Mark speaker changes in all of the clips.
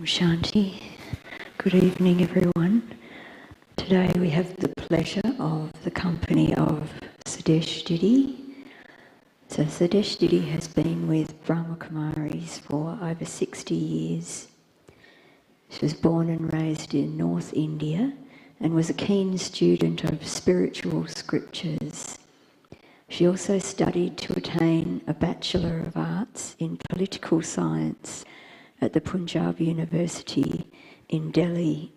Speaker 1: Shanti. Good evening, everyone. Today we have the pleasure of the company of Sudesh Didi. So Sudesh Didi has been with Brahma Kumaris for over 60 years. She was born and raised in North India and was a keen student of spiritual scriptures. She also studied to attain a Bachelor of Arts in Political Science at the Punjab University in Delhi.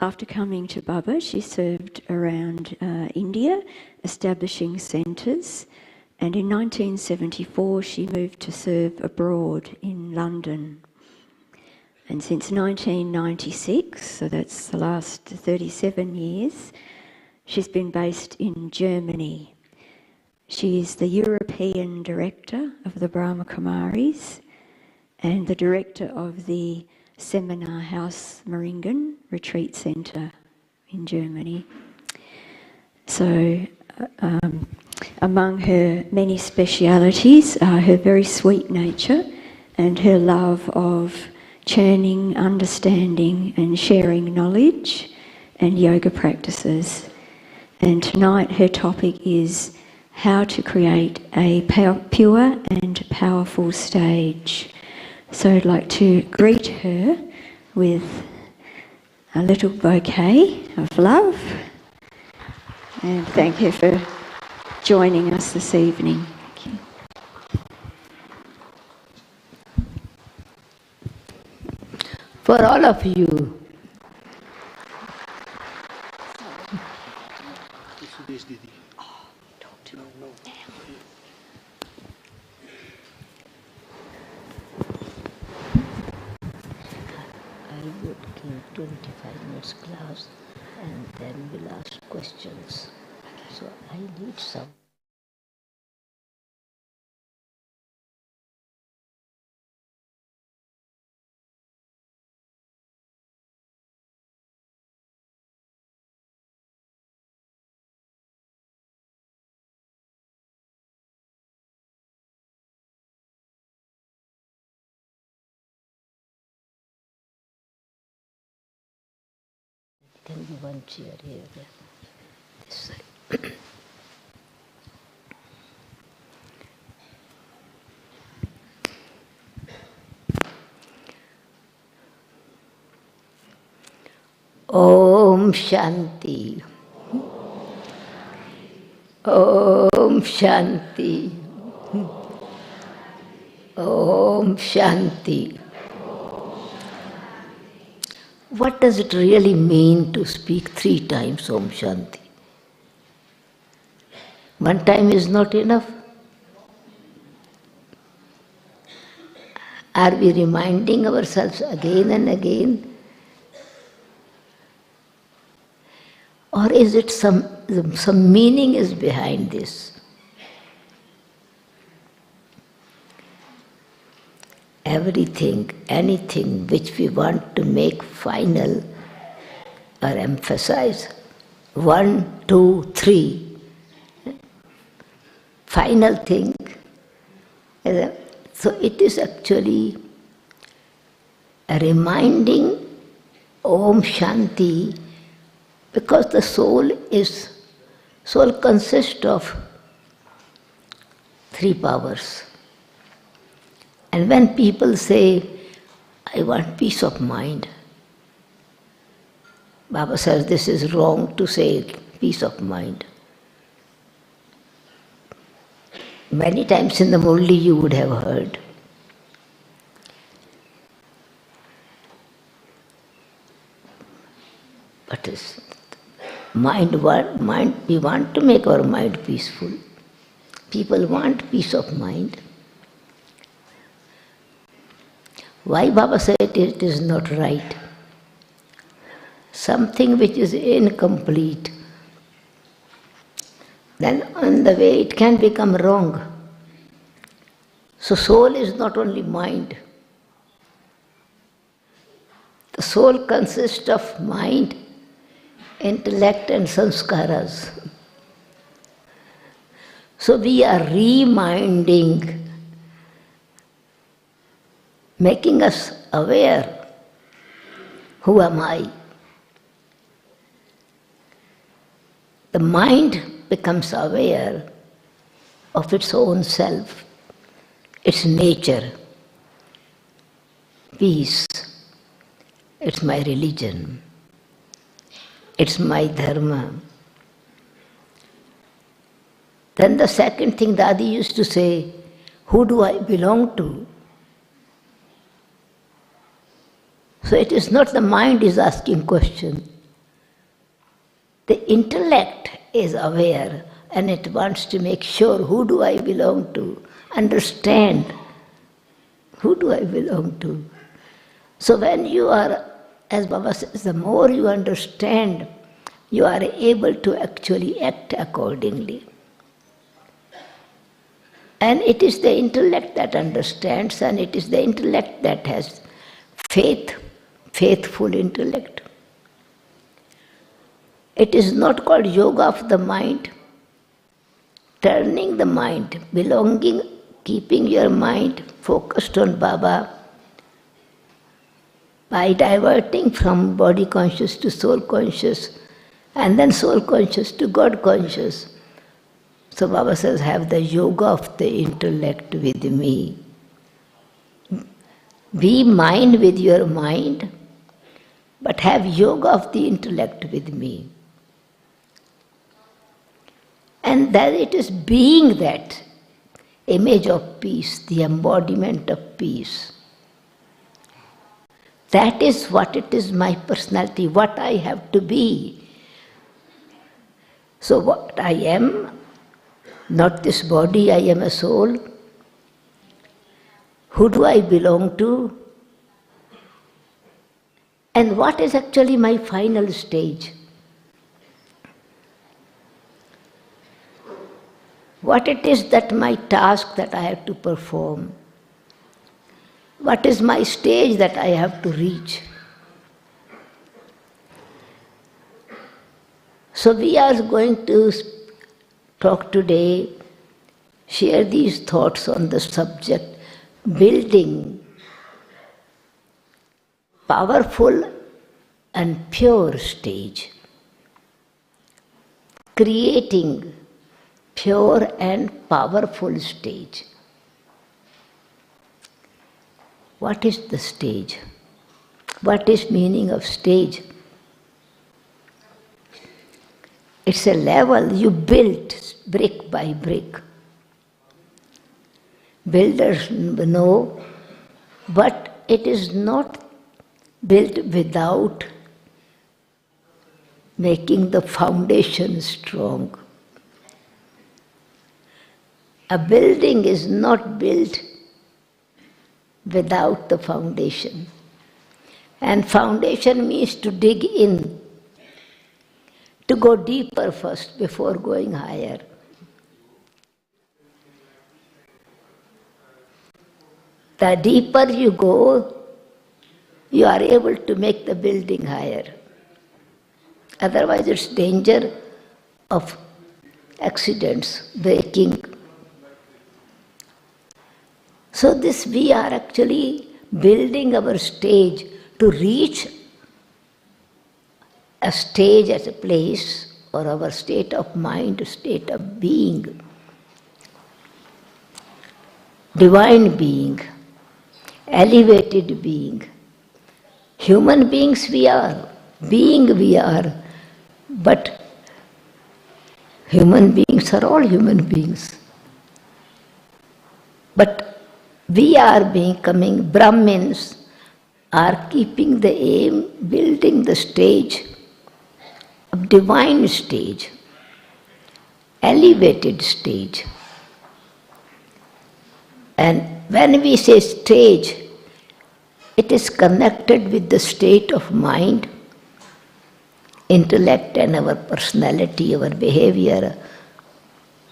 Speaker 1: After coming to Baba, she served around India, establishing centres, and in 1974 she moved to serve abroad in London. And since 1996, so that's the last 37 years, she's been based in Germany. She is the European Director of the Brahma Kumaris and the Director of the Seminar House Meiringen Retreat Centre in Germany. So among her many specialities are her very sweet nature and her love of churning, understanding and sharing knowledge and yoga practices. And tonight her topic is how to create a pure and powerful stage. So I'd like to greet her with a little bouquet of love and thank her for joining us this evening. Thank you.
Speaker 2: For all of you, I would give 25 minutes class and then we'll ask questions. So I need some. Can be one chair here, this side. Om Shanti. Om Shanti. Om Shanti. What does it really mean to speak 3 times Om Shanti? One time is not enough. Are we reminding ourselves again and again? Or is it some meaning is behind this? Everything, anything which we want to make final or emphasize, 1, 2, 3, final thing. So it is actually a reminding Om Shanti, because the soul consists of 3 powers. And when people say, I want peace of mind, Baba says this is wrong to say peace of mind. Many times in the Murli you would have heard. But we want to make our mind peaceful. People want peace of mind. Why Baba said it is not right? Something which is incomplete, then on the way it can become wrong. So soul is not only mind. The soul consists of mind, intellect and sanskaras. So we are reminding making us aware, who am I? The mind becomes aware of its own self, its nature. Peace, it's my religion, it's my dharma. Then the second thing Dadi used to say, who do I belong to? So it is not the mind is asking question. The intellect is aware and it wants to make sure, who do I belong to? Understand, who do I belong to? So when you are, as Baba says, the more you understand, you are able to actually act accordingly. And it is the intellect that understands, and it is the intellect that has faith, faithful intellect. It is not called yoga of the mind. Turning the mind, belonging, keeping your mind focused on Baba, by diverting from body conscious to soul conscious, and then soul conscious to God conscious. So Baba says, have the yoga of the intellect with me. Be mind with your mind, but have yoga of the intellect with me. And that it is being that image of peace, the embodiment of peace. That is what it is, my personality, what I have to be. So what I am, not this body, I am a soul. Who do I belong to? And what is actually my final stage? What it is that my task that I have to perform? What is my stage that I have to reach? So we are going to talk today, share these thoughts on the subject, building powerful and pure stage, creating pure and powerful stage. What is the stage? What is meaning of stage? It's a level you build brick by brick. Builders know, but it is not built without making the foundation strong. A building is not built without the foundation. And foundation means to dig in, to go deeper first before going higher. The deeper you go, you are able to make the building higher. Otherwise it's danger of accidents, breaking. So this we are actually building our stage to reach a stage as a place, or our state of mind, state of being, divine being, elevated being. Human beings we are, being we are, but human beings are all human beings. But we are becoming Brahmins, are keeping the aim, building the stage, a divine stage, elevated stage. And when we say stage, it is connected with the state of mind, intellect and our personality, our behavior,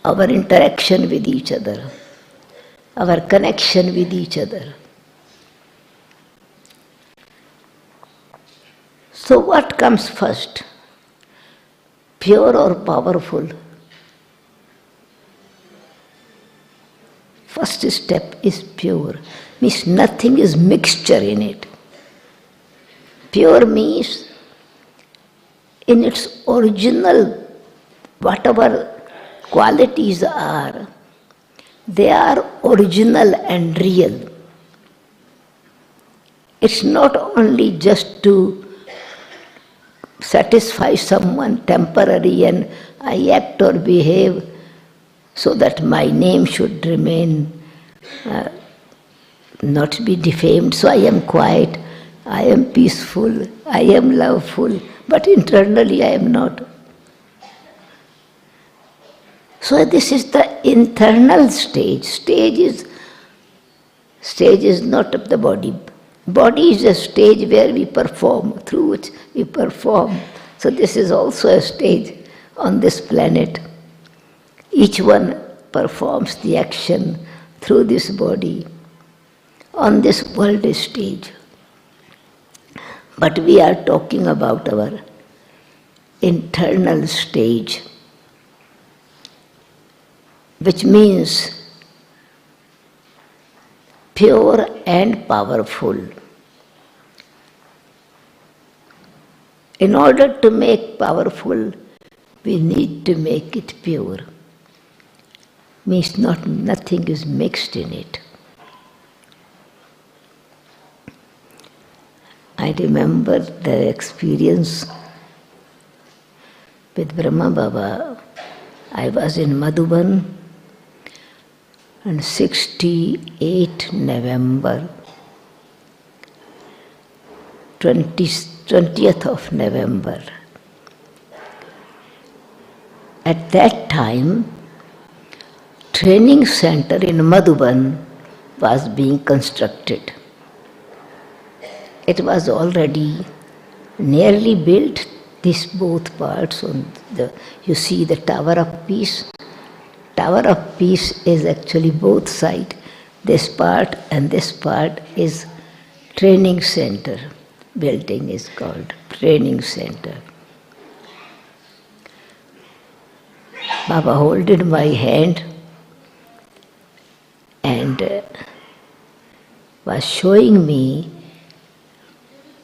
Speaker 2: our interaction with each other, our connection with each other. So what comes first? Pure or powerful? First first step is pure. Means nothing is mixture in it. Pure means in its original, whatever qualities are, they are original and real. It's not only just to satisfy someone temporary and I act or behave so that my name should remain, not be defamed. So I am quiet, I am peaceful, I am loveful, but internally I am not. So this is the internal stage. Stage is not of the body. Body is a stage where we perform, through which we perform. So this is also a stage on this planet. Each one performs the action through this body on this world stage. But we are talking about our internal stage, which means pure and powerful. In order to make powerful, we need to make it pure. Means nothing is mixed in it. I remember the experience with Brahma Baba. I was in Madhuban on 68 November, 20th of November. At that time, training center in Madhuban was being constructed. It was already nearly built, these both parts. You see the Tower of Peace. Tower of Peace is actually both sides. This part and this part is training center. Building is called training center. Baba holded my hand and was showing me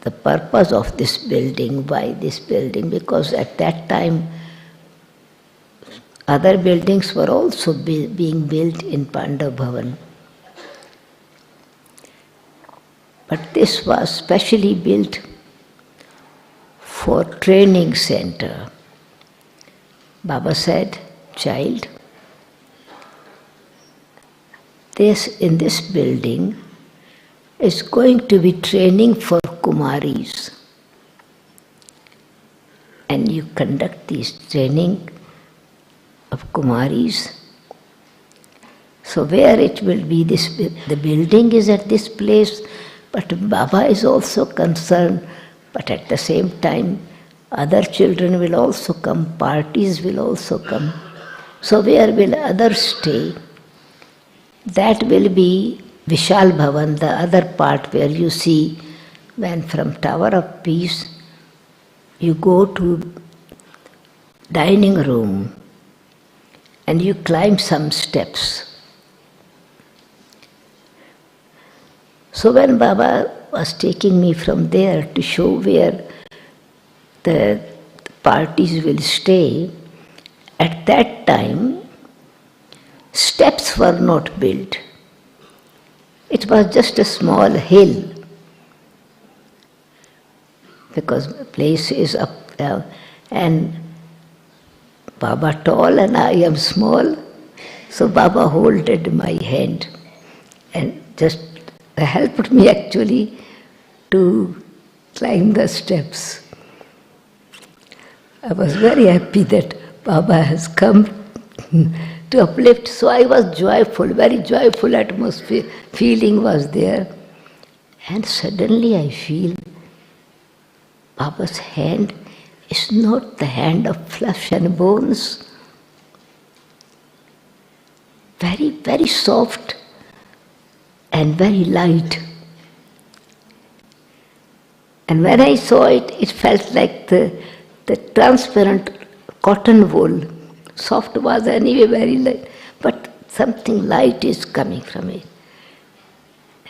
Speaker 2: the purpose of this building, why this building, because at that time other buildings were also being built in Pandav Bhavan. But this was specially built for training center. Baba said, child, in this building is going to be training for Kumaris. And you conduct this training of Kumaris. So where it will be, the building is at this place, but Baba is also concerned, but at the same time, other children will also come, parties will also come. So where will others stay? That will be Vishal Bhavan, the other part where you see when from Tower of Peace you go to dining room and you climb some steps. So when Baba was taking me from there to show where the parties will stay, at that time steps were not built. It was just a small hill, because the place is up there, and Baba tall and I am small, so Baba holded my hand and just helped me actually to climb the steps. I was very happy that Baba has come to uplift, so I was joyful, very joyful atmosphere, feeling was there. And suddenly I feel Baba's hand is not the hand of flesh and bones. Very, very soft and very light. And when I saw it, it felt like the transparent cotton wool. Soft was anyway very light, but something light is coming from it.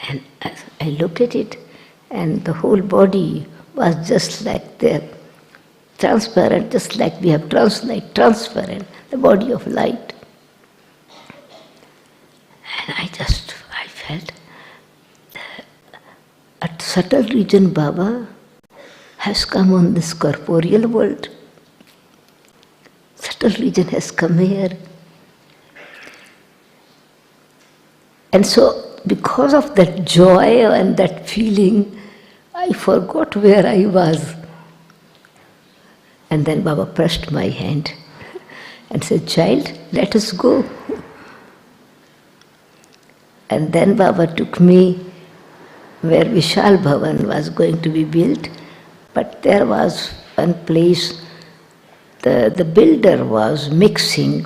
Speaker 2: And as I look at it, and the whole body was just like the transparent, just like we have transparent, the body of light. And I felt a subtle region Baba has come on this corporeal world. Subtle region has come here. And so, because of that joy and that feeling, I forgot where I was. And then Baba pressed my hand and said, "Child, let us go." And then Baba took me where Vishal Bhavan was going to be built, but there was one place, the builder was mixing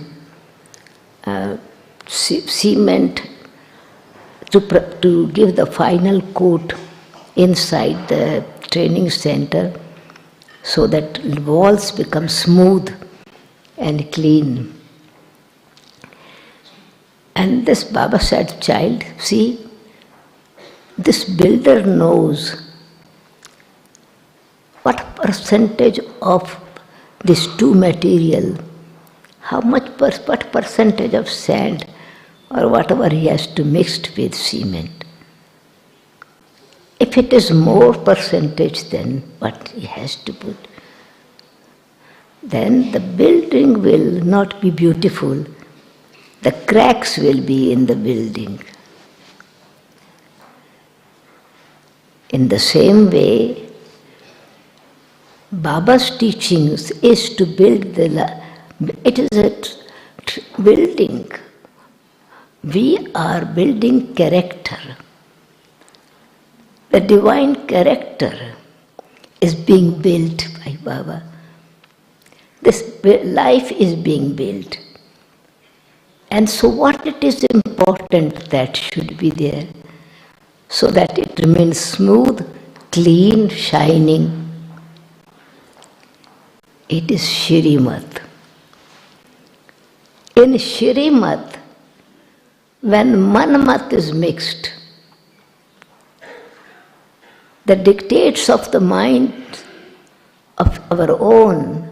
Speaker 2: cement to give the final coat inside the training center so that walls become smooth and clean. And this Baba said, "Child, see, this builder knows what percentage of this two material, what percentage of sand or whatever he has to mix with cement. If it is more percentage than what he has to put, then the building will not be beautiful. The cracks will be in the building." In the same way, Baba's teachings is to build it is a building. We are building character. The divine character is being built by Baba. This life is being built. And so what it is important that should be there, so that it remains smooth, clean, shining. It is Shrimat. In Shrimat, when Manmat is mixed, the dictates of the mind of our own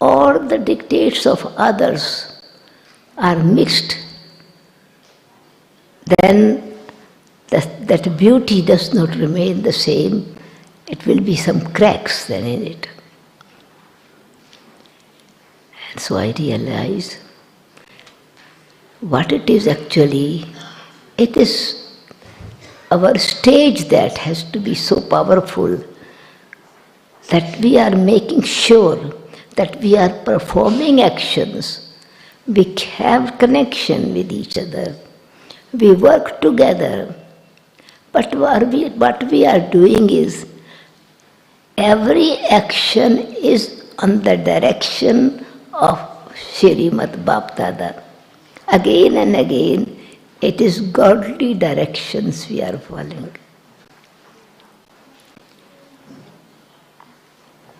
Speaker 2: or the dictates of others are mixed, then that beauty does not remain the same. It will be some cracks then in it. And so I realize what it is actually. It is our stage that has to be so powerful that we are making sure that we are performing actions. We have connection with each other. We work together. But what we are doing is, every action is on the direction of Shrimat Bapdada. Again and again, it is godly directions we are following.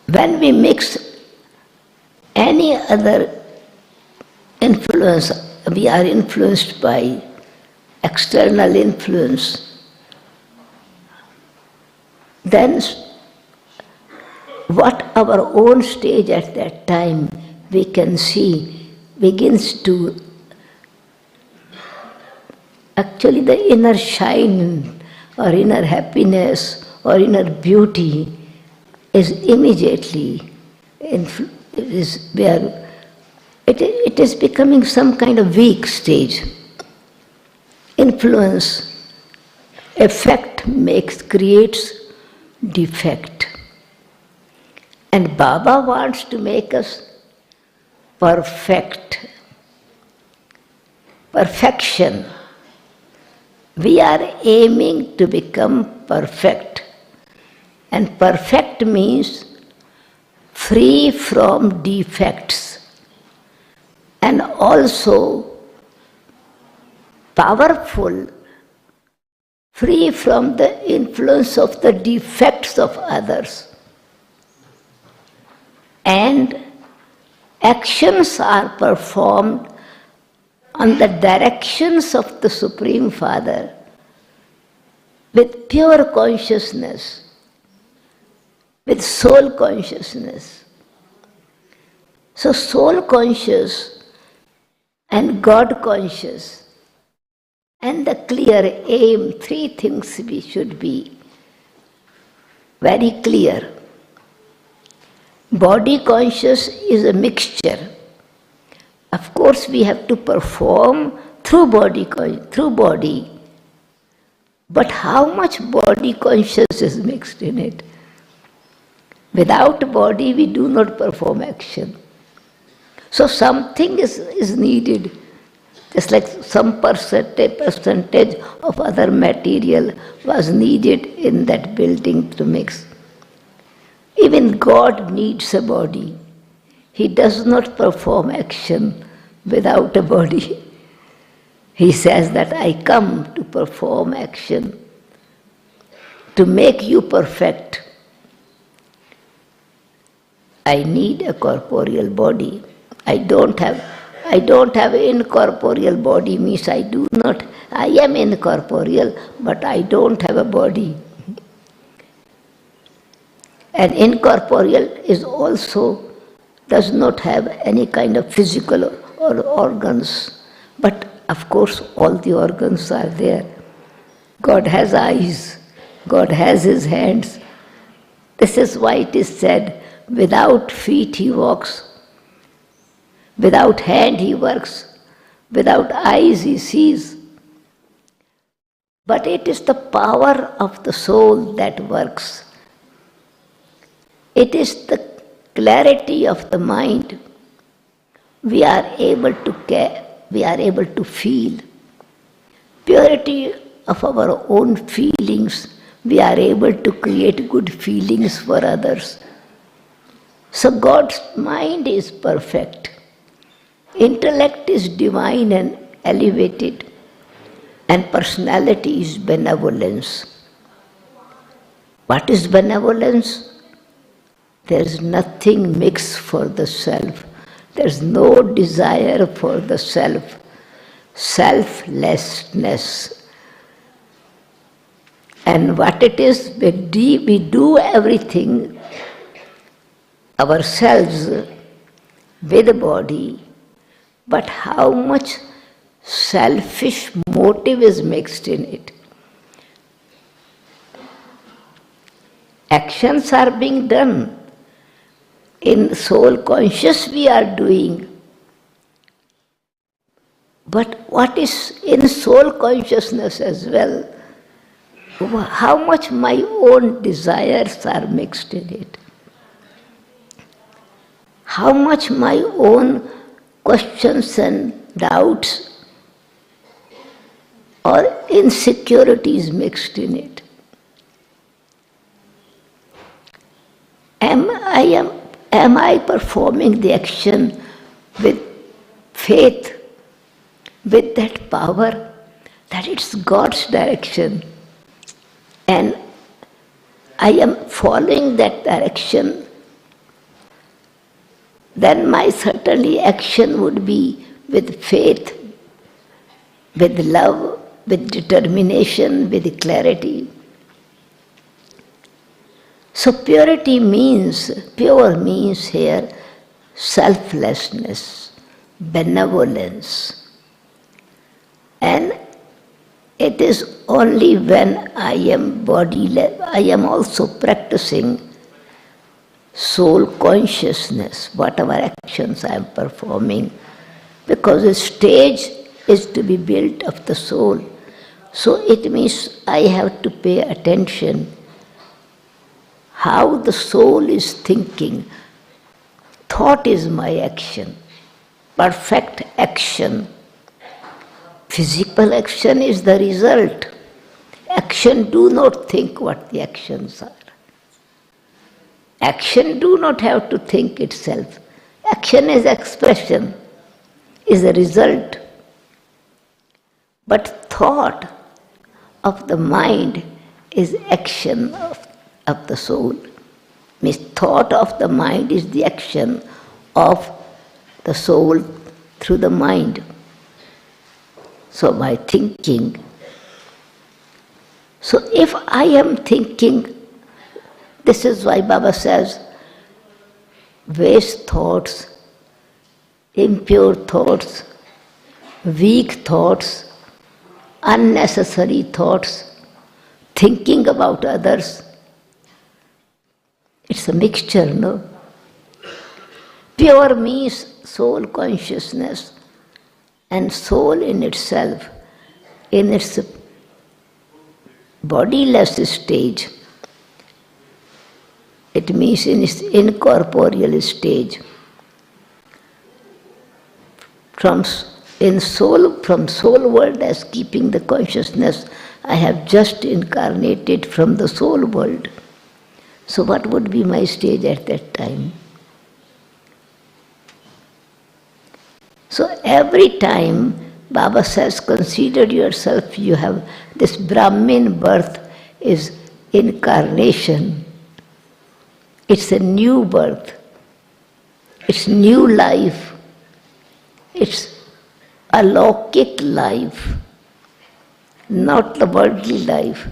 Speaker 2: When we mix any other influence, we are influenced by external influence, then what our own stage at that time we can see begins to, actually the inner shine or inner happiness or inner beauty is immediately, it is becoming some kind of weak stage. Influence, effect creates defect. And Baba wants to make us perfect. Perfection. We are aiming to become perfect. And perfect means free from defects and also powerful, free from the influence of the defects of others. And actions are performed on the directions of the Supreme Father with pure consciousness, with soul consciousness. So soul conscious and God conscious and the clear aim, three things we should be very clear. Body conscious is a mixture. Of course we have to perform through body, but how much body conscious is mixed in it? Without body we do not perform action. So something is needed, just like some percentage of other material was needed in that building to mix. Even God needs a body. He does not perform action without a body. He says that I come to perform action, to make you perfect. I need a corporeal body. I don't have incorporeal body, means I am incorporeal, but I don't have a body. And incorporeal is also does not have any kind of physical or organs. But of course all the organs are there. God has eyes, God has his hands. This is why it is said, without feet he walks, without hand he works, without eyes he sees. But it is the power of the soul that works. It is the clarity of the mind. We are able to care, we are able to feel. Purity of our own feelings, we are able to create good feelings for others. So God's mind is perfect. Intellect is divine and elevated, and personality is benevolence. What is benevolence? There is nothing mixed for the self. There is no desire for the self. Selflessness. And what it is, we do everything ourselves with the body, but how much selfish motive is mixed in it. Actions are being done. In soul conscious we are doing. But what is in soul consciousness as well? How much my own desires are mixed in it? How much my own questions and doubts or insecurities mixed in it? Am I performing the action with faith, with that power, that it's God's direction, and I am following that direction? Then my certainly action would be with faith, with love, with determination, with clarity. So pure means here selflessness, benevolence. And it is only when I am I am also practicing soul consciousness, whatever actions I am performing, because the stage is to be built of the soul. So it means I have to pay attention how the soul is thinking. Thought is my action, perfect action. Physical action is the result. Action do not think what the actions are. Action do not have to think itself. Action is expression, is a result. But thought of the mind is action of the soul. Means thought of the mind is the action of the soul through the mind. So by thinking, so if I am thinking, this is why Baba says, waste thoughts, impure thoughts, weak thoughts, unnecessary thoughts, thinking about others, it's a mixture, no? Pure means soul consciousness, and soul in itself, in its bodiless stage, it means in its incorporeal stage. From soul world as keeping the consciousness, I have just incarnated from the soul world. So what would be my stage at that time? So every time Baba says, consider yourself, you have this Brahmin birth is incarnation. It's a new birth. It's new life. It's a Lokik life, not the worldly life.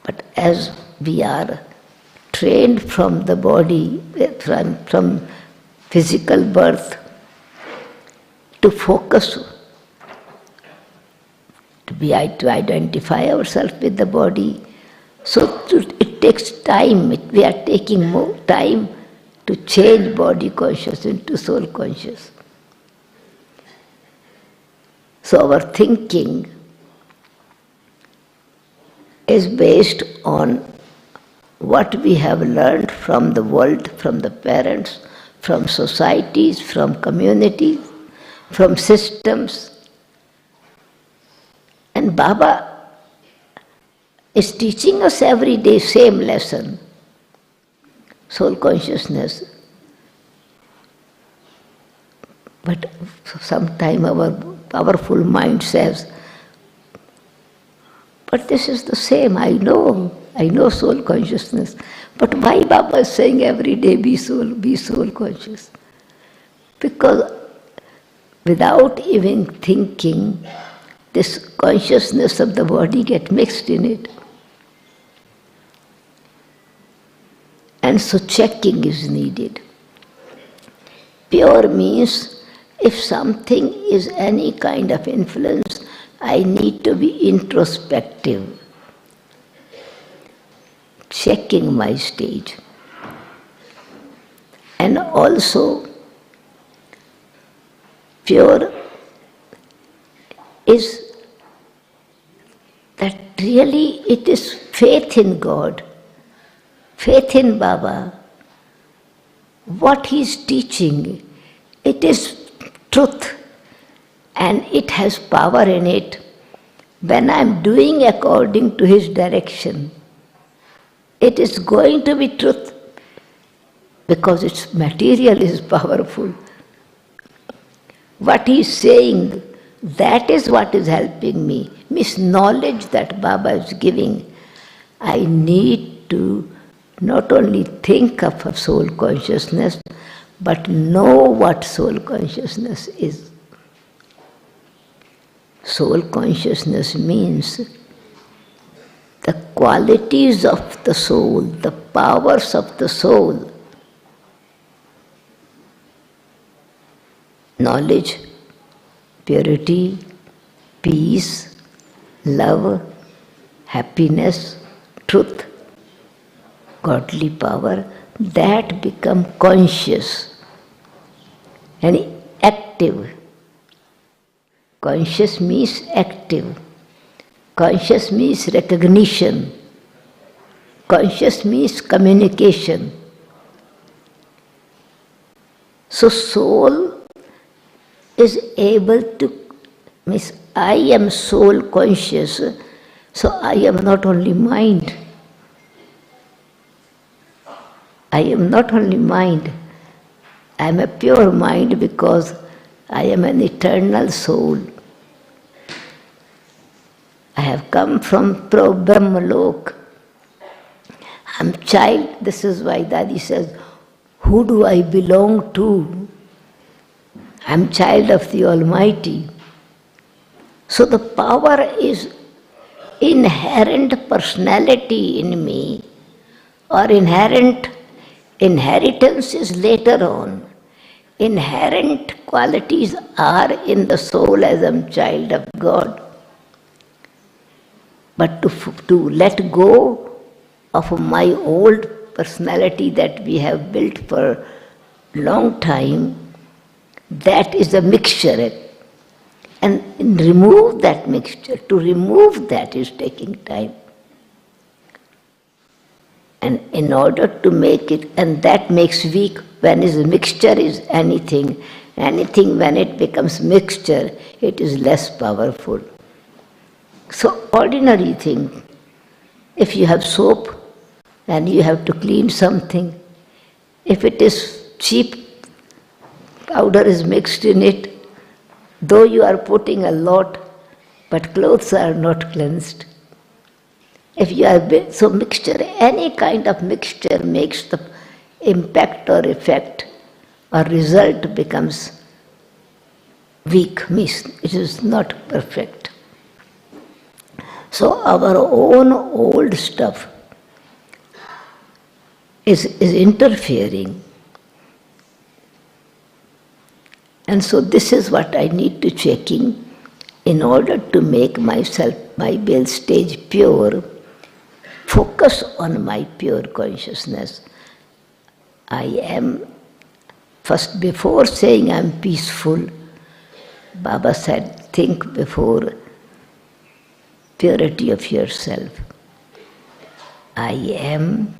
Speaker 2: But as we are trained from the body, from physical birth, to focus, to identify ourselves with the body. So it takes time, we are taking more time to change body conscious into soul conscious. So our thinking is based on what we have learned from the world, from the parents, from societies, from communities, from systems. And Baba is teaching us every day same lesson, soul consciousness. But sometimes our powerful mind says, but this is the same, I know soul consciousness. But why Baba is saying every day be soul conscious? Because without even thinking, this consciousness of the body gets mixed in it. And so checking is needed. Pure means if something is any kind of influence, I need to be introspective, checking my stage. And also, pure is that really it is faith in God, faith in Baba. What he is teaching, it is truth and it has power in it when I am doing according to his direction. It is going to be truth because its material is powerful. What he is saying, that is what is helping me. Means knowledge that Baba is giving. I need to not only think of a soul consciousness, but know what soul consciousness is. Soul consciousness means the qualities of the soul, the powers of the soul. Knowledge, purity, peace, love, happiness, truth, godly power, that become conscious and active. Conscious means active. Conscious means recognition. Conscious means communication. So soul is able to, means I am soul conscious, so I am not only mind. I am not only mind, I am a pure mind because I am an eternal soul. I have come from Brahma Lok. I am child, this is why Dadi says, who do I belong to? I am child of the Almighty. So the power is inherent personality in me, or inherent inheritance is later on. Inherent qualities are in the soul as a child of God. But to let go of my old personality that we have built for a long time, that is a mixture. And remove that mixture, to remove that is taking time. And in order to make it, and that makes weak when a mixture is anything when it becomes mixture, it is less powerful. So ordinary thing, if you have soap and you have to clean something, if it is cheap powder is mixed in it, though you are putting a lot, but clothes are not cleansed. If you are so mixture, any kind of mixture makes the impact or effect or result becomes weak, means it is not perfect. So our own old stuff is interfering. And so this is what I need to checking in order to make myself, my base stage pure. Focus on my pure consciousness. I am, first before saying I am peaceful, Baba said, think before purity of yourself. I am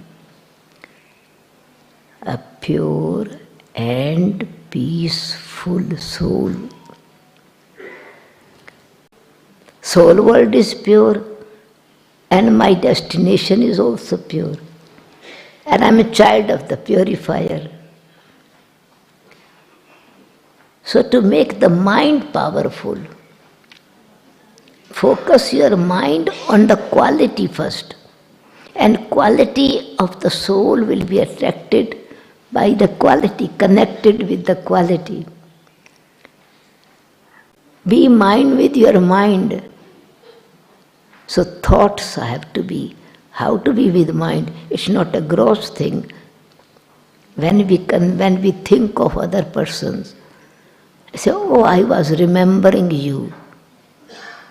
Speaker 2: a pure and peaceful soul. Soul world is pure, and my destination is also pure. And I am a child of the purifier. So to make the mind powerful, focus your mind on the quality first. And quality of the soul will be attracted by the quality, connected with the quality. Be mind with your mind. So thoughts have to be. How to be with mind? It's not a gross thing. When we think of other persons, say, oh, I was remembering you.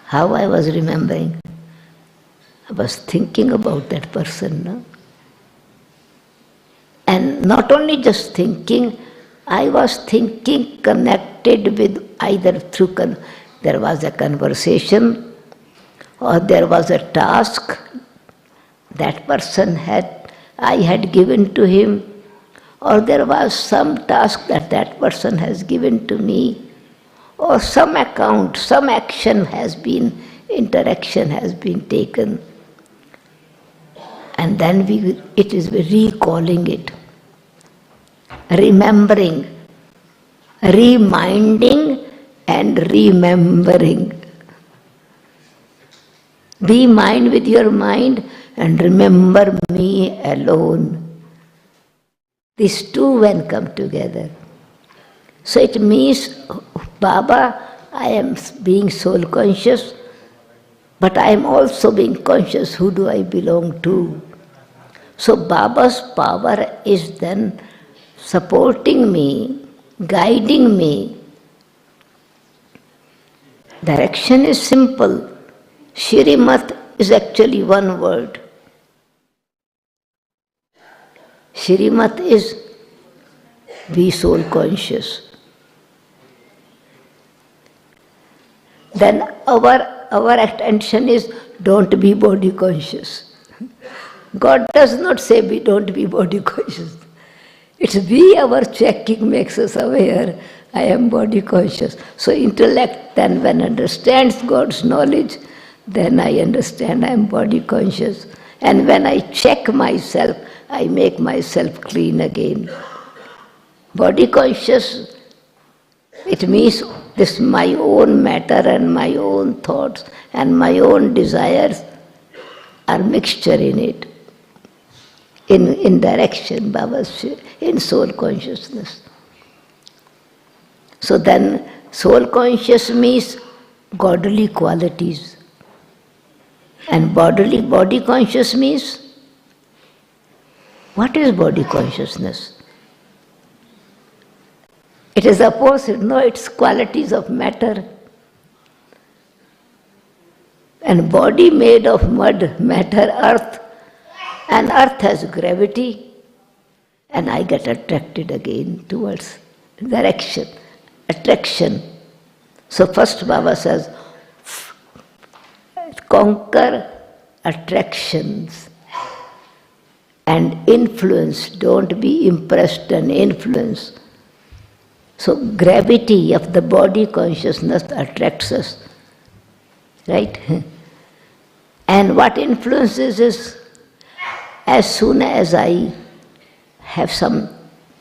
Speaker 2: How I was remembering? I was thinking about that person. No? And not only just thinking, I was thinking connected with either through, there was a conversation, or there was a task that person I had given to him, or there was some task that person has given to me, or some account, some action has been, interaction has been taken. And then it is recalling it, remembering, reminding and remembering. Be mind with your mind and remember me alone. These two when come together. So it means, Baba, I am being soul conscious, but I am also being conscious, who do I belong to? So Baba's power is then supporting me, guiding me. Direction is simple. Shrimat is actually one word. Shrimat is be soul conscious. Then our attention is don't be body conscious. God does not say don't be body conscious. It's be our checking makes us aware, I am body conscious. So intellect then when understands God's knowledge, then I understand I am body conscious. And when I check myself, I make myself clean again. Body conscious, it means this my own matter and my own thoughts and my own desires are mixture in it. In direction, Baba's in soul consciousness. So then soul conscious means godly qualities. And body conscious means, what is body consciousness? It is opposite, no, it's qualities of matter. And body made of mud, matter, earth, and earth has gravity, and I get attracted again towards direction, attraction. So first Baba says, conquer attractions and influence, don't be impressed and influenced. So gravity of the body consciousness attracts us, right? And what influences is, as soon as I have some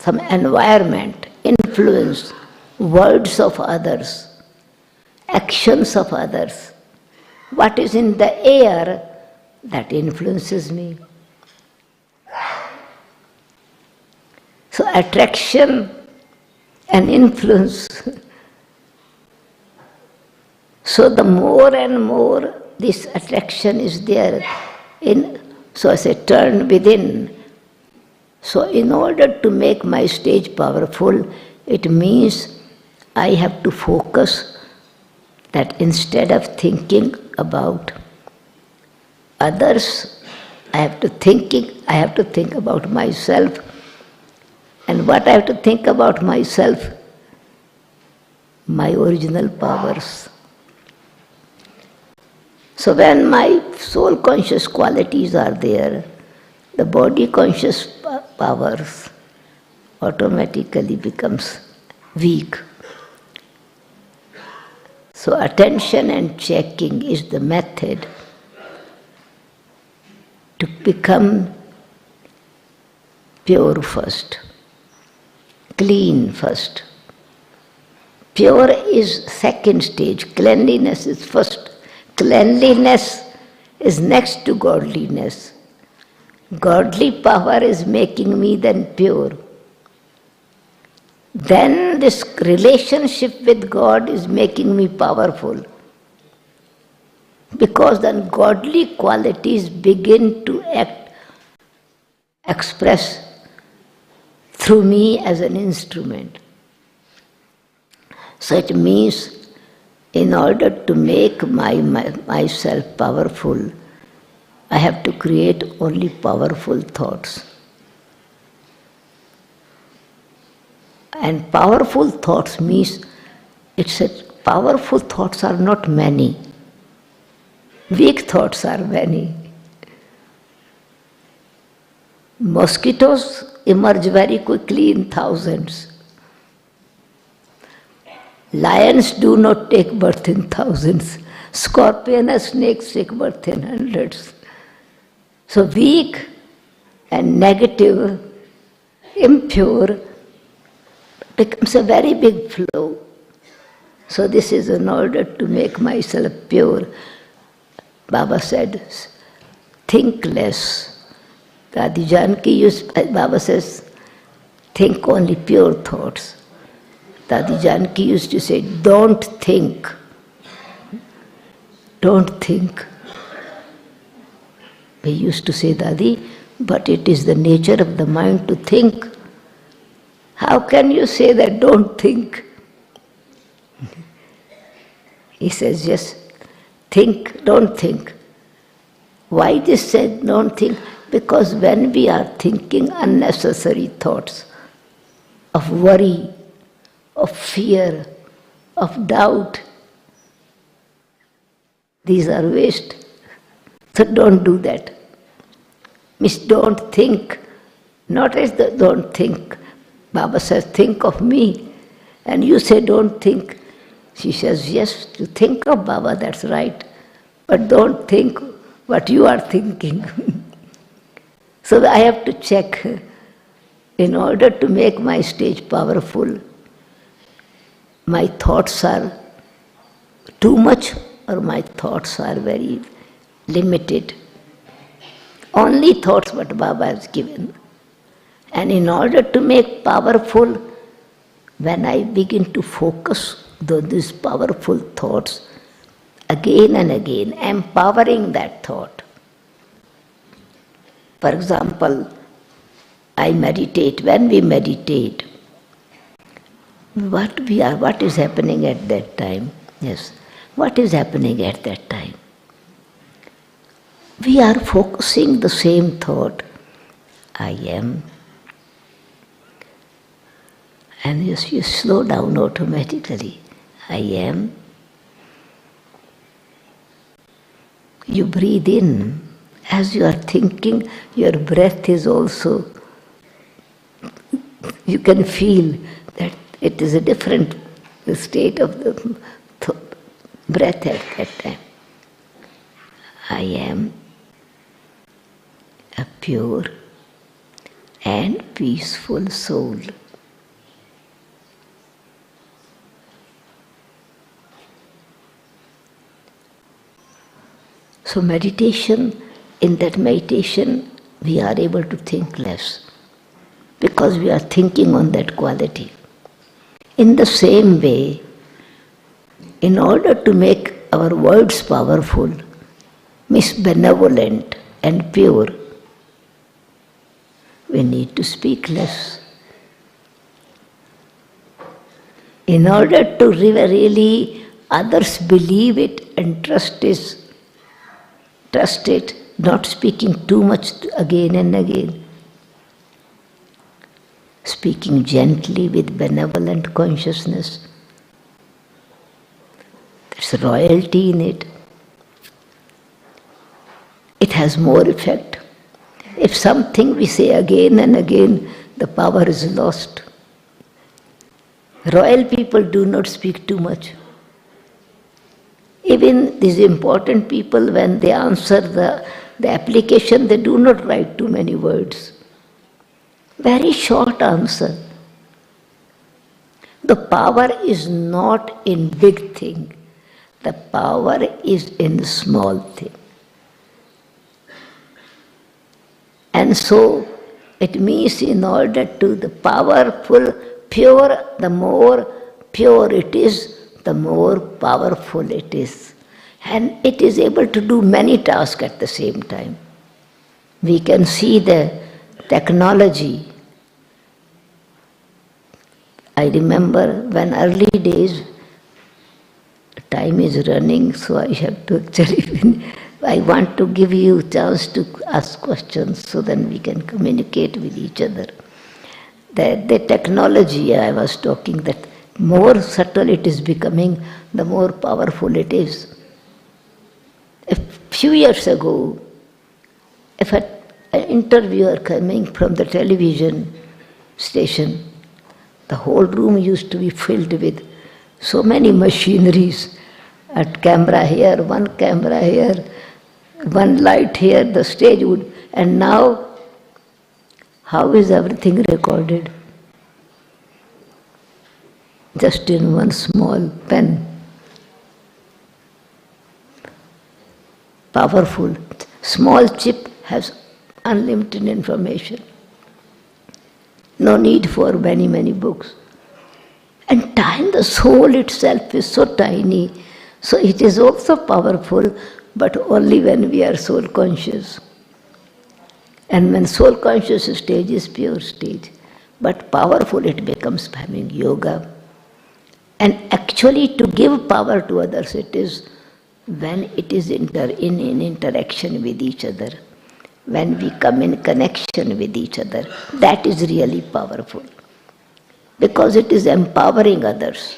Speaker 2: environment, influence, words of others, actions of others, what is in the air, that influences me. So attraction and influence. So the more and more this attraction is there, so as a turn within. So in order to make my stage powerful, it means I have to focus that instead of thinking about others, I have to think about myself. And what I have to think about myself? My original powers. So when my soul conscious qualities are there, the body conscious powers automatically becomes weak. So attention and checking is the method to become pure first, clean first. Pure is second stage, cleanliness is first. Cleanliness is next to godliness. Godly power is making me then pure. Then this relationship with God is making me powerful. Because then godly qualities begin to express through me as an instrument. So it means, in order to make myself powerful, I have to create only powerful thoughts. And powerful thoughts means, powerful thoughts are not many. Weak thoughts are many. Mosquitoes emerge very quickly in thousands. Lions do not take birth in thousands. Scorpion and snakes take birth in hundreds. So weak and negative, impure, becomes a very big flow. So this is in order to make myself pure. Baba said, think less. Dadi Janki Baba says, think only pure thoughts. Dadi Janki used to say, don't think. Don't think. We used to say, Dadi, but it is the nature of the mind to think. How can you say that don't think? He says, yes, think, don't think. Why this said don't think? Because when we are thinking unnecessary thoughts of worry, of fear, of doubt, these are waste. So don't do that. Means don't think, not as the don't think. Baba says, think of me. And you say, don't think. She says, yes, to think of Baba, that's right. But don't think what you are thinking. So I have to check, in order to make my stage powerful, my thoughts are too much or my thoughts are very limited. Only thoughts what Baba has given. And in order to make powerful, when I begin to focus on these powerful thoughts, again and again, empowering that thought. For example, I meditate. When we meditate, what is happening at that time? Yes, what is happening at that time? We are focusing the same thought, I am. And you slow down automatically. I am. You breathe in. As you are thinking, your breath is also, you can feel that it is a different state of the breath at that time. I am a pure and peaceful soul. So meditation, in that meditation, we are able to think less because we are thinking on that quality. In the same way, in order to make our words powerful, means benevolent and pure, we need to speak less. In order to really others believe it and trust it, not speaking too much again and again. Speaking gently with benevolent consciousness. There's royalty in it. It has more effect. If something we say again and again, the power is lost. Royal people do not speak too much. Even these important people, when they answer the application, they do not write too many words. Very short answer. The power is not in big thing. The power is in small thing. And so it means in order to the powerful, pure, the more pure it is, the more powerful it is. And it is able to do many tasks at the same time. We can see the technology. I remember when early days, time is running, so I have to actually, I want to give you a chance to ask questions so then we can communicate with each other. The technology I was talking, that more subtle it is becoming, the more powerful it is. A few years ago, if an interviewer coming from the television station, the whole room used to be filled with so many machineries. A camera here, one camera here, one light here, the stage would, and now, how is everything recorded? Just in one small pen. Powerful. Small chip has unlimited information. No need for many, many books. And time, the soul itself is so tiny, so it is also powerful, but only when we are soul conscious. And when soul conscious stage is pure stage, but powerful it becomes having yoga. And actually to give power to others, it is when it is in interaction with each other, when we come in connection with each other, that is really powerful. Because it is empowering others.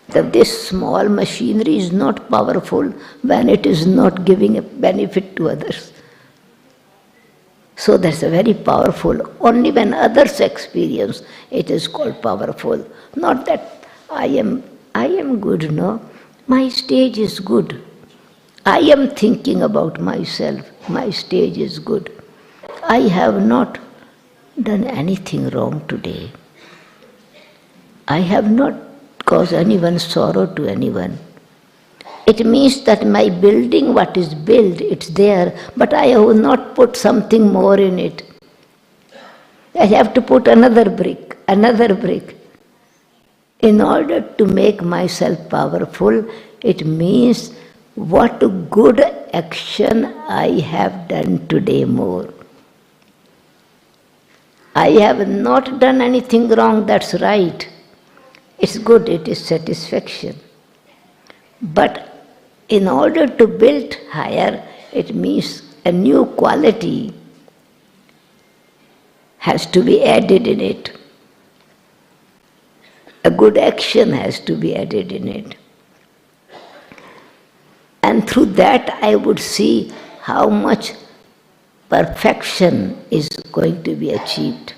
Speaker 2: This small machinery is not powerful when it is not giving a benefit to others. So that's a very powerful. Only when others experience, it is called powerful. Not that I am good, no. My stage is good. I am thinking about myself. My stage is good. I have not done anything wrong today. I have not caused anyone's sorrow to anyone. It means that my building, what is built, it's there, but I have not put something more in it. I have to put another brick. In order to make myself powerful, It means what good action I have done today more. I have not done anything wrong, that's right. It's good, it is satisfaction. But in order to build higher, it means a new quality has to be added in it. A good action has to be added in it. And through that I would see how much perfection is going to be achieved.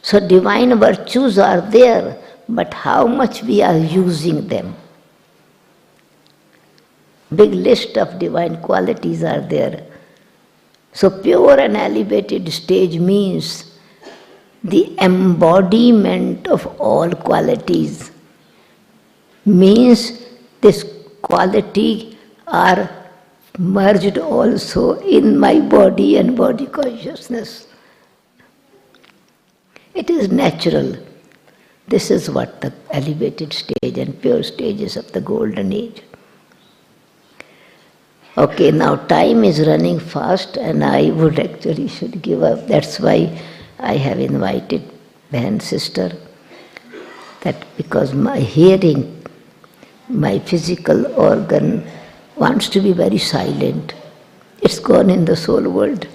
Speaker 2: So divine virtues are there, but how much we are using them. Big list of divine qualities are there. So pure and elevated stage means the embodiment of all qualities. Means this quality are merged also in my body and body consciousness. It is natural. This is what the elevated stage and pure stages of the golden age. Okay, now time is running fast and I would actually should give up. That's why I have invited Bahan sister. That because my hearing, my physical organ wants to be very silent. It's gone in the soul world.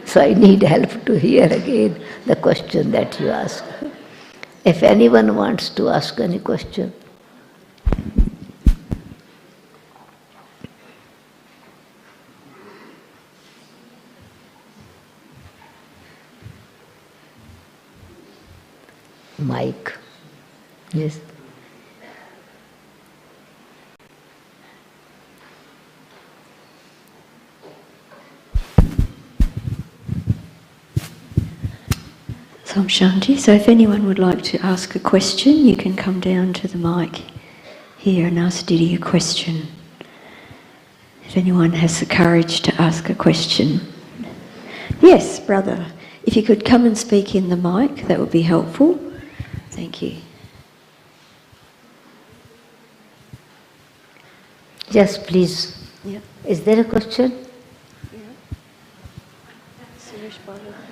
Speaker 2: So I need help to hear again the question that you asked. If anyone wants to ask any question. Mike. Yes.
Speaker 1: Som Shanti. So if anyone would like to ask a question, you can come down to the mic here and ask Didi a question. If anyone has the courage to ask a question. Yes, brother. If you could come and speak in the mic, that would be helpful. Thank you.
Speaker 2: Yes, please.
Speaker 1: Yep.
Speaker 2: Is there a question?
Speaker 1: Yeah.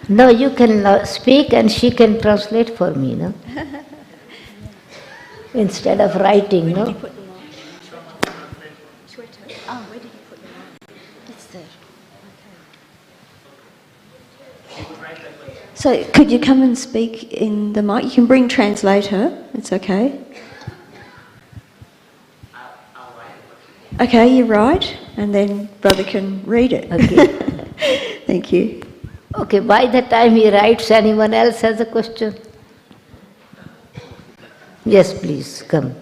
Speaker 2: No, you can speak and she can translate for me, no? Instead of writing, no?
Speaker 1: Where did you put the mic? Sweater. Oh, where did you put the mic? It's there. Okay. So, could you come and speak in the mic? You can bring translator. It's okay. Okay, you write, and then brother can read it.
Speaker 2: Okay.
Speaker 1: Thank you.
Speaker 2: Okay, by the time he writes, anyone else has a question? Yes, please, come.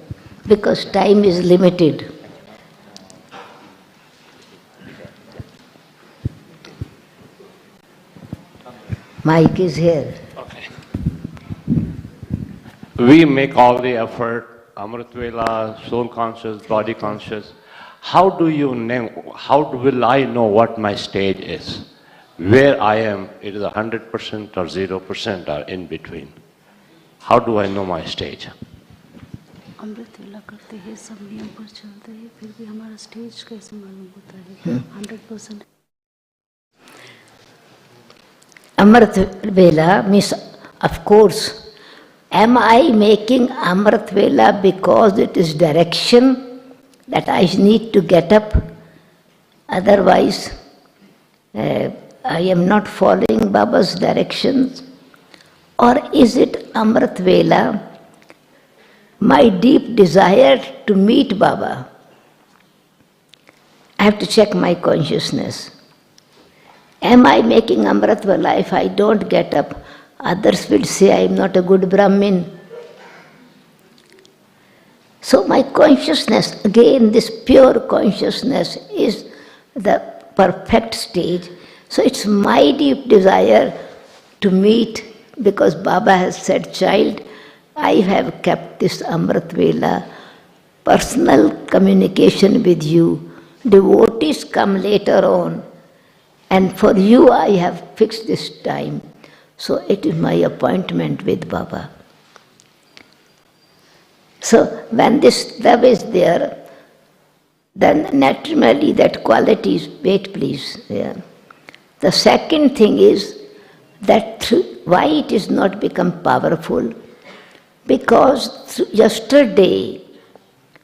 Speaker 2: Because time is limited. Mike is here.
Speaker 3: Okay. We make all the effort, Amritvela, soul conscious, body conscious. How do you know, how will I know what my stage is? Where I am, it is 100% or 0% or in between. How do I know my stage?
Speaker 4: अमृत वेला करते हैं, सब नियम पर चलते हैं, फिर भी हमारा स्टेज कैसे मालूम होता है? 100%.
Speaker 2: Amrit Vela means, of course, am I making Amrit Vela because it is direction that I need to get up? Otherwise, I am not following Baba's directions. Or is it Amrit Vela, my deep desire to meet Baba? I have to check my consciousness. Am I making Amrit Vela? If I don't get up, others will say I am not a good Brahmin. So my consciousness, again this pure consciousness is the perfect stage. So it's my deep desire to meet, because Baba has said, child, I have kept this Amrit Vela, personal communication with you. Devotees come later on. And for you I have fixed this time. So it is my appointment with Baba. So when this love is there, then naturally that quality is, wait please. Yeah. The second thing is that why it is not become powerful? Because yesterday,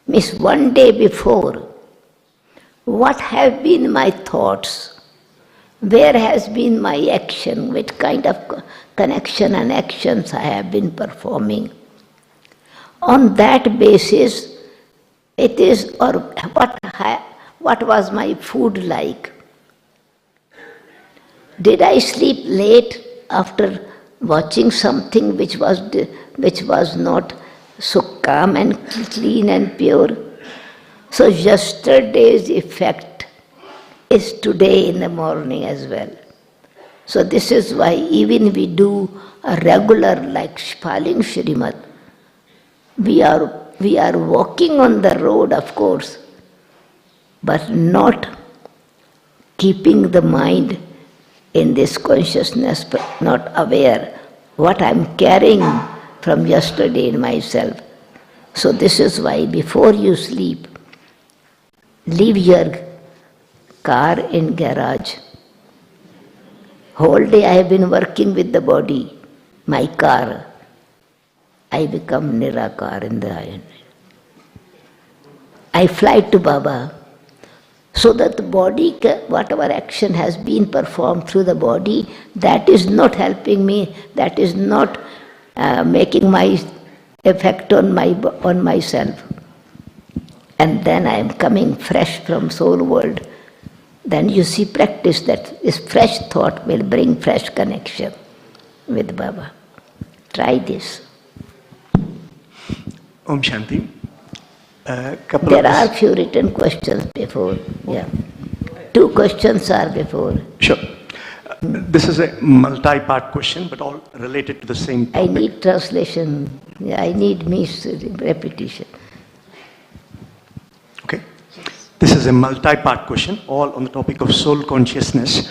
Speaker 2: means one day before, what have been my thoughts? Where has been my action? Which kind of connection and actions I have been performing? On that basis, it is, or what was my food like? Did I sleep late after watching something which was not so calm and clean and pure? So yesterday's effect is today in the morning as well. So this is why even we do a regular like following Shrimad, we are walking on the road, of course, but not keeping the mind in this consciousness, but not aware what I am carrying from yesterday in myself. So this is why before you sleep, leave your car in garage. Whole day I have been working with the body, my car. I become Nirakar in the iron. I fly to Baba, so that the body, whatever action has been performed through the body, that is not helping me, that is not making my effect on myself. And then I am coming fresh from soul world. Then you see practice that this fresh thought will bring fresh connection with Baba. Try this.
Speaker 5: Om Shanti.
Speaker 2: There are few written questions before. Yeah. 2 questions are before.
Speaker 5: Sure. This is a multi-part question, but all related to the same topic.
Speaker 2: I need translation. Yeah, I need repetition.
Speaker 5: Okay. This is a multi-part question, all on the topic of soul consciousness.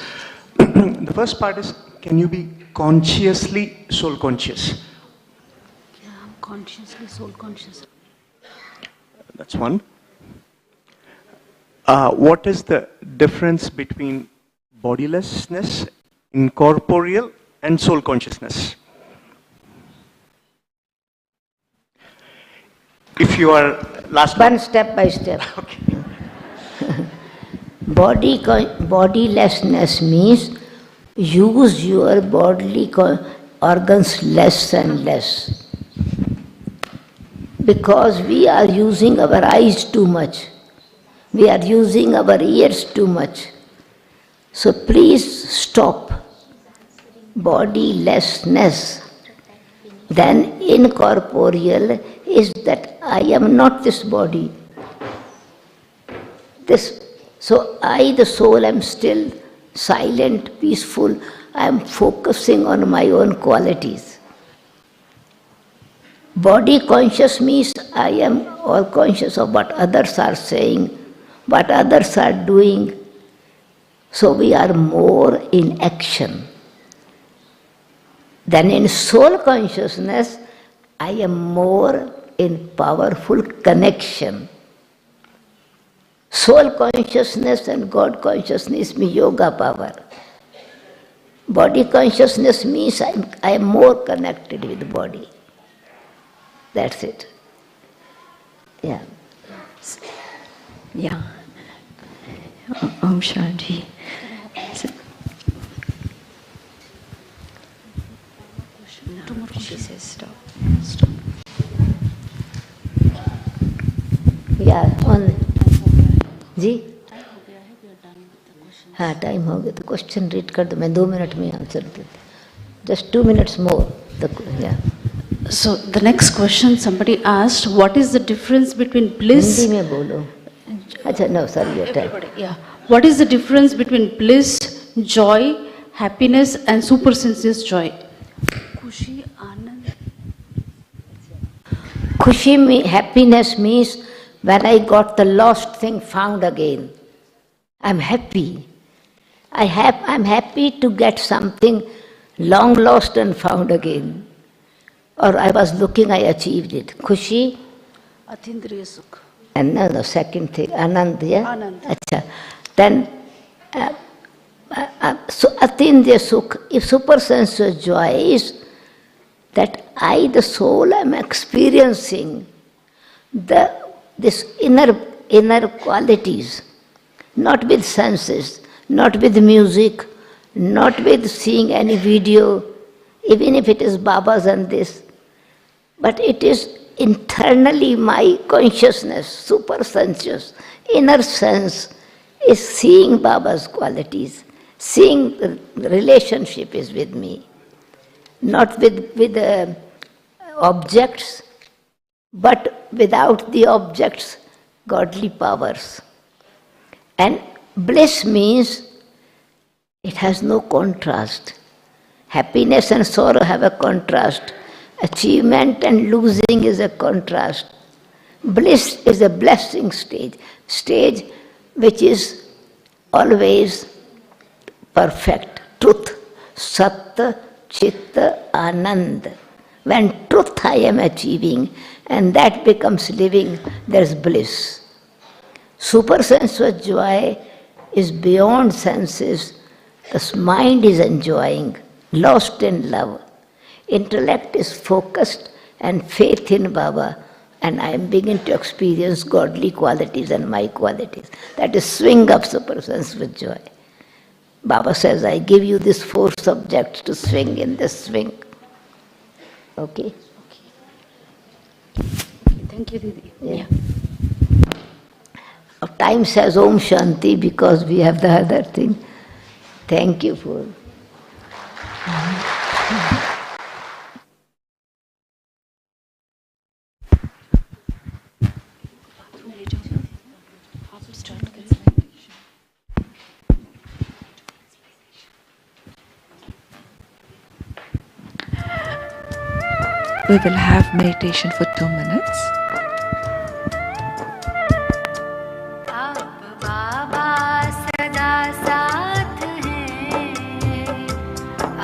Speaker 5: The first part is, can you be consciously soul conscious?
Speaker 4: Yeah, I'm consciously soul conscious.
Speaker 5: That's one. What is the difference between bodilessness, incorporeal, and soul consciousness? If you are last
Speaker 2: one step by step.
Speaker 5: Okay.
Speaker 2: Bodilessness means use your bodily organs less and less. Because we are using our eyes too much. We are using our ears too much. So please stop. Bodilessness. Then incorporeal is that I am not this body. So I, the soul, am still silent, peaceful. I am focusing on my own qualities. Body conscious means I am all conscious of what others are saying, what others are doing. So we are more in action. Then in soul consciousness, I am more in powerful connection. Soul consciousness and God consciousness means yoga power. Body consciousness means I am more connected with the body. That's it. Yeah.
Speaker 1: Yeah. Om Shanti. She says stop. Stop.
Speaker 2: Yeah, on. जी? हाँ, time हो गया तो question read कर दो, मैं 2 minute में answer देती. Just 2 minutes more. Yeah.
Speaker 4: So the next question somebody asked, what is the difference between bliss?
Speaker 2: Hindi में बोलो. अच्छा, no, sorry, your time.
Speaker 4: Yeah. What is the difference between bliss, joy, happiness, and supersensuous joy? Khushi, Anand.
Speaker 2: Khushi, happiness means when I got the lost thing found again. I'm happy. I'm happy to get something long lost and found again. Or I was looking, I achieved it. Khushi,
Speaker 4: अतीन्द्रिय सुख.
Speaker 2: And no, the second thing, Anand, yeah?
Speaker 4: Anand.
Speaker 2: Achha. Then, so Atindriya Sukh, if supersensuous joy is that I, the soul, am experiencing this inner qualities, not with senses, not with music, not with seeing any video, even if it is Baba's and this, but it is internally my consciousness, supersensuous, inner sense is seeing Baba's qualities, seeing the relationship is with me, not with objects, but without the objects, godly powers. And bliss means it has no contrast. Happiness and sorrow have a contrast. Achievement and losing is a contrast. Bliss is a blessing stage which is always perfect. Truth, Sat, Chit, Anand. When truth I am achieving and that becomes living, there is bliss. Supersensuous joy is beyond senses. The mind is enjoying, lost in love. Intellect is focused and faith in Baba, and I am beginning to experience godly qualities and my qualities. That is swing of supersensuous joy. Baba says, I give you these 4 subjects to swing in this swing. Okay?
Speaker 4: Thank you, Didi.
Speaker 2: Yeah. Time says Om Shanti because we have the other thing. Thank you for...
Speaker 6: We will have meditation for 2 minutes.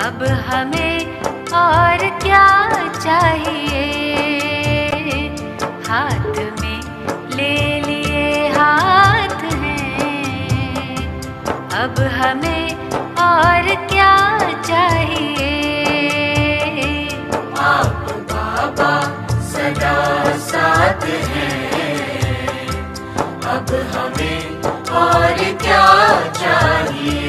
Speaker 7: अब हमें और क्या चाहिए, हाथ में ले लिए हाथ हैं, अब हमें और क्या चाहिए, आप बाबा सदा साथ हैं, अब हमें और क्या चाहिए.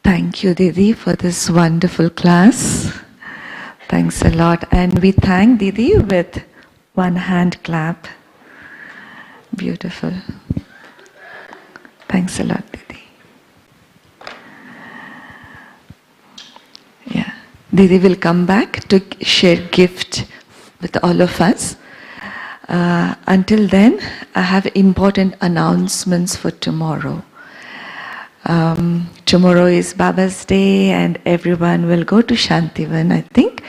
Speaker 6: Thank you, Didi, for this wonderful class. Thanks a lot. And we thank Didi with 1 hand clap. Beautiful. Thanks a lot, Didi. Yeah. Didi will come back to share gift with all of us. Until then, I have important announcements for tomorrow. Tomorrow is Baba's day and everyone will go to Shantivan, I think.